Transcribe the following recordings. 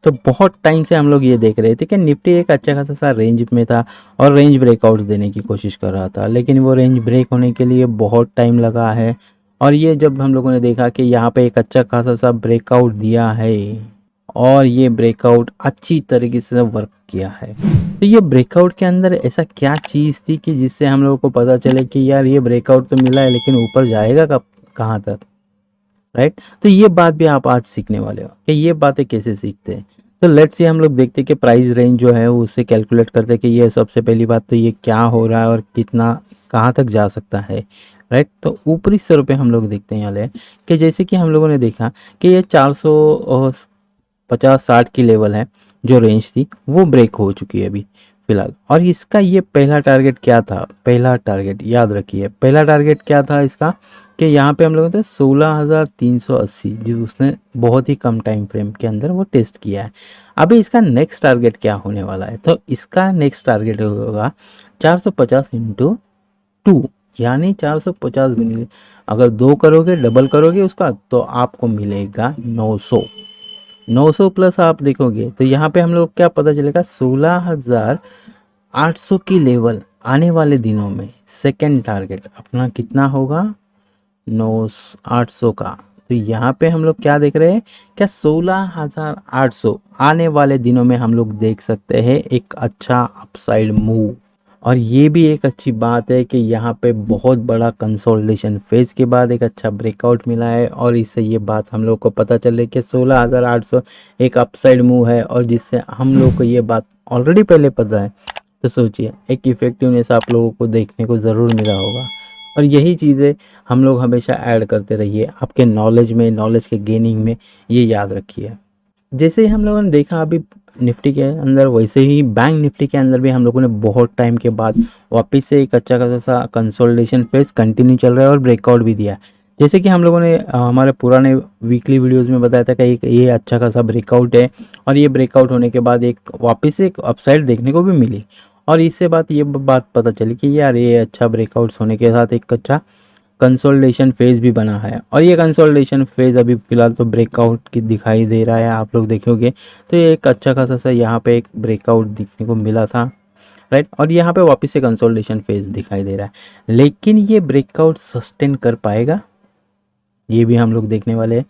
तो बहुत टाइम से हम लोग ये देख रहे थे कि निफ्टी एक अच्छा खासा सा रेंज में था और रेंज ब्रेकआउट देने की कोशिश कर रहा था, लेकिन वो रेंज ब्रेक होने के लिए बहुत टाइम लगा है। और ये जब हम लोगों ने देखा कि यहाँ पे एक अच्छा खासा सा ब्रेकआउट दिया है और ये ब्रेकआउट अच्छी तरीके से वर्क किया है, तो ये ब्रेकआउट के अंदर ऐसा क्या चीज़ थी कि जिससे हम लोगों को पता चले कि यार ये ब्रेकआउट तो मिला है लेकिन ऊपर जाएगा कब, कहाँ तक, राइट। तो ये बात भी आप आज सीखने वाले हो कि ये बातें कैसे सीखते हैं। तो लेट्स से हम लोग देखते हैं कि प्राइस रेंज जो है उससे कैलकुलेट करते हैं कि ये सबसे पहली बात तो ये क्या हो रहा है और कितना कहाँ तक जा सकता है, राइट। तो ऊपरी स्तर पे हम लोग देखते हैं यहाँ कि जैसे कि हम लोगों ने देखा कि ये 450-60 की लेवल है, जो रेंज थी वो ब्रेक हो चुकी है अभी फिलहाल। और इसका ये पहला टारगेट क्या था, पहला टारगेट याद रखिए, पहला टारगेट क्या था इसका कि यहाँ पे हम लोगों ने 16,380 जो उसने बहुत ही कम टाइम फ्रेम के अंदर वो टेस्ट किया है। अभी इसका नेक्स्ट टारगेट क्या होने वाला है, तो इसका नेक्स्ट टारगेट होगा 450 इंटू 2, यानी 450 गुनी, अगर 2 करोगे डबल करोगे उसका तो आपको मिलेगा 900 प्लस आप देखोगे तो यहाँ पे हम लोग क्या पता चलेगा 16,800 की लेवल आने वाले दिनों में सेकेंड टारगेट अपना कितना होगा 9,800 का। तो यहाँ पे हम लोग क्या देख रहे हैं, क्या 16,800 आने वाले दिनों में हम लोग देख सकते हैं एक अच्छा अपसाइड मूव। और ये भी एक अच्छी बात है कि यहाँ पे बहुत बड़ा कंसोलिडेशन फेज के बाद एक अच्छा ब्रेकआउट मिला है और इससे ये बात हम लोग को पता चले कि 16,800 एक अपसाइड मूव है, और जिससे हम लोग को ये बात ऑलरेडी पहले पता है। तो सोचिए एक इफेक्टिवनेस आप लोगों को देखने को ज़रूर मिला होगा, और यही चीज़ें हम लोग हमेशा ऐड करते रहिए आपके नॉलेज में, नॉलेज के गेनिंग में, ये याद रखिए। जैसे ही हम लोगों ने देखा अभी निफ्टी के अंदर, वैसे ही बैंक निफ्टी के अंदर भी हम लोगों ने बहुत टाइम के बाद वापस से एक अच्छा खासा सा कंसोलिडेशन फेज कंटिन्यू चल रहा है और ब्रेकआउट भी दिया है। जैसे कि हम लोगों ने हमारे पुराने वीकली वीडियोस में बताया था कि एक ये अच्छा खासा ब्रेकआउट है, और ये ब्रेकआउट होने के बाद एक वापस से एक अपसाइड देखने को भी मिली, और इससे ये बात पता चली कि यार ये अच्छा ब्रेकआउट्स होने के साथ एक अच्छा कंसोलिडेशन फेज भी बना है। और ये कंसोलिडेशन फेज अभी फिलहाल तो ब्रेकआउट की दिखाई दे रहा है, आप लोग देखोगे तो ये एक अच्छा खासा सा यहाँ पे एक ब्रेकआउट दिखने को मिला था, राइट। और यहाँ पे वापस से कंसोलिडेशन फेज दिखाई दे रहा है, लेकिन ये ब्रेकआउट सस्टेन कर पाएगा, ये भी हम लोग देखने वाले हैं।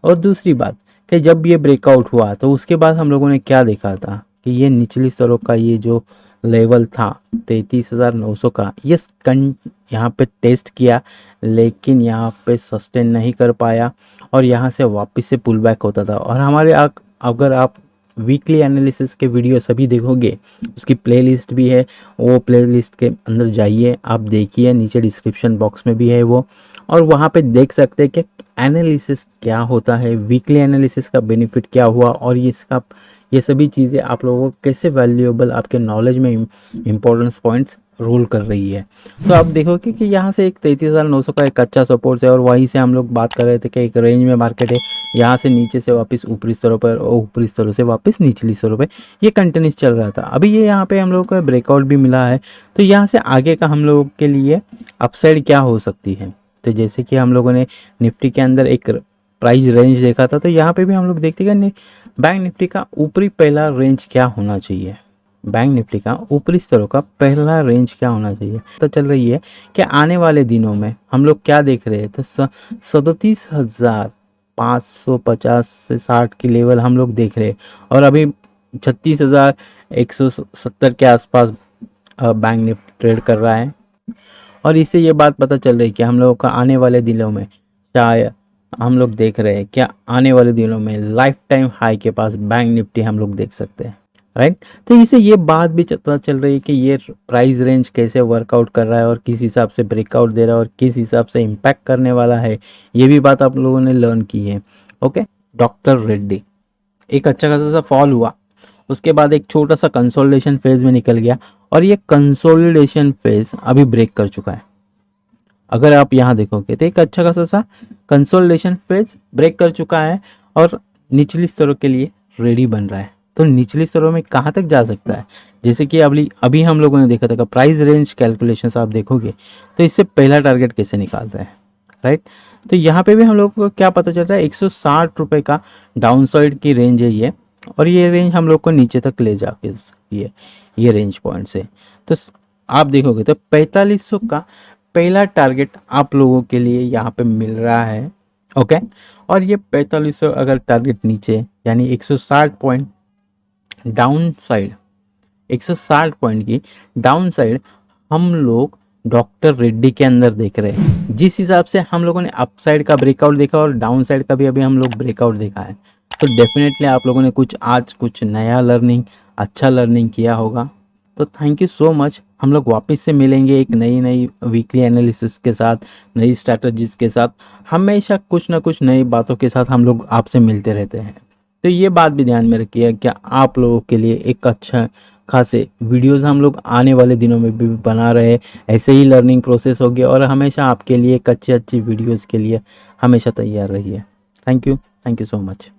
और दूसरी बात कि जब ये ब्रेकआउट हुआ तो उसके बाद हम लोगों ने क्या देखा था कि ये निचली स्तरों का ये जो लेवल था 33,900 का, ये यहाँ पे टेस्ट किया, लेकिन यहाँ पे सस्टेन नहीं कर पाया और यहाँ से वापस से पुल बैक होता था। और हमारे अगर आप वीकली एनालिसिस के वीडियो सभी देखोगे, उसकी प्लेलिस्ट भी है, वो प्लेलिस्ट के अंदर जाइए, आप देखिए, नीचे डिस्क्रिप्शन बॉक्स में भी है वो, और वहाँ पे देख सकते हैं कि एनालिसिस क्या होता है, वीकली एनालिसिस का बेनिफिट क्या हुआ, और ये सभी चीज़ें आप लोगों को कैसे वैल्यूएबल आपके नॉलेज में इंपॉर्टेंस पॉइंट्स रोल कर रही है। तो आप देखोगे कि यहाँ से एक 33,900 का एक अच्छा सपोर्ट है, और वहीं से हम लोग बात कर रहे थे कि एक रेंज में मार्केट है, यहाँ से नीचे से वापस ऊपरी स्तरों पर और ऊपरी स्तरों से वापस निचली स्तरों पर ये कंटिन्यूस चल रहा था। अभी ये यहाँ पे हम लोग को ब्रेकआउट भी मिला है, तो यहाँ से आगे का हम लोगों के लिए अपसाइड क्या हो सकती है। तो जैसे कि हम लोगों ने निफ्टी के अंदर एक प्राइस रेंज देखा था, तो यहाँ पे भी हम लोग देखते हैं बैंक निफ्टी का ऊपरी पहला रेंज क्या होना चाहिए, बैंक निफ्टी का ऊपरी स्तरों का पहला रेंज क्या होना चाहिए। तो चल रही है कि आने वाले दिनों में हम लोग क्या देख रहे हैं, तो 37,550 से 60 की लेवल हम लोग देख रहे हैं, और अभी 36,170 के आसपास बैंक निफ्टी ट्रेड कर रहा है। और इससे ये बात पता चल रही है कि हम लोगों का आने वाले दिनों में शायद हम लोग देख रहे हैं क्या आने वाले दिनों में लाइफ टाइम हाई के पास बैंक निफ्टी हम लोग देख सकते हैं, राइट। तो इससे ये बात भी पता चल रही है कि ये प्राइस रेंज कैसे वर्कआउट कर रहा है और किस हिसाब से ब्रेकआउट दे रहा है और किस हिसाब से इम्पैक्ट करने वाला है, ये भी बात आप लोगों ने लर्न की है। ओके, डॉक्टर रेड्डी एक अच्छा खासा सा फॉल हुआ, उसके बाद एक छोटा सा कंसोलिडेशन फेज में निकल गया, और ये कंसोलिडेशन फेज अभी ब्रेक कर चुका है। अगर आप यहाँ देखोगे तो एक अच्छा खासा सा कंसोलिडेशन फेज ब्रेक कर चुका है और निचली स्तरों के लिए रेडी बन रहा है। तो निचली स्तरों में कहाँ तक जा सकता है, जैसे कि अभी हम लोगों ने देखा था कि प्राइस रेंज कैलकुलेशंस आप देखोगे तो इससे पहला टारगेट कैसे निकालता है, राइट। तो यहाँ पे भी हम लोग को क्या पता चल रहा है, 160 रुपये का डाउन साइड की रेंज है ये, और ये रेंज हम लोग को नीचे तक ले जाके सकती है, ये रेंज पॉइंट से। तो आप देखोगे तो 4500 का पहला टारगेट आप लोगों के लिए यहाँ पे मिल रहा है। ओके, और ये 4500 अगर टारगेट नीचे यानी 160 पॉइंट डाउन साइड, 160 पॉइंट की डाउन साइड हम लोग डॉक्टर रेड्डी के अंदर देख रहे हैं। जिस हिसाब से हम लोगों ने अप साइड का ब्रेकआउट देखा और डाउन साइड का भी अभी हम लोग ब्रेकआउट देखा है, तो डेफिनेटली आप लोगों ने आज कुछ नया लर्निंग, अच्छा लर्निंग किया होगा। तो थैंक यू सो मच। हम लोग वापस से मिलेंगे एक नई वीकली एनालिसिस के साथ, नई स्ट्रैटेजीज के साथ। हमेशा कुछ ना कुछ नई बातों के साथ हम लोग आपसे मिलते रहते हैं। तो ये बात भी ध्यान में रखिए कि आप लोगों के लिए एक अच्छा खासे वीडियोस हम लोग आने वाले दिनों में भी बना रहे हैं। ऐसे ही लर्निंग प्रोसेस होगी और हमेशा आपके लिए एक अच्छी वीडियोस के लिए हमेशा तैयार रहिए। Thank you so much.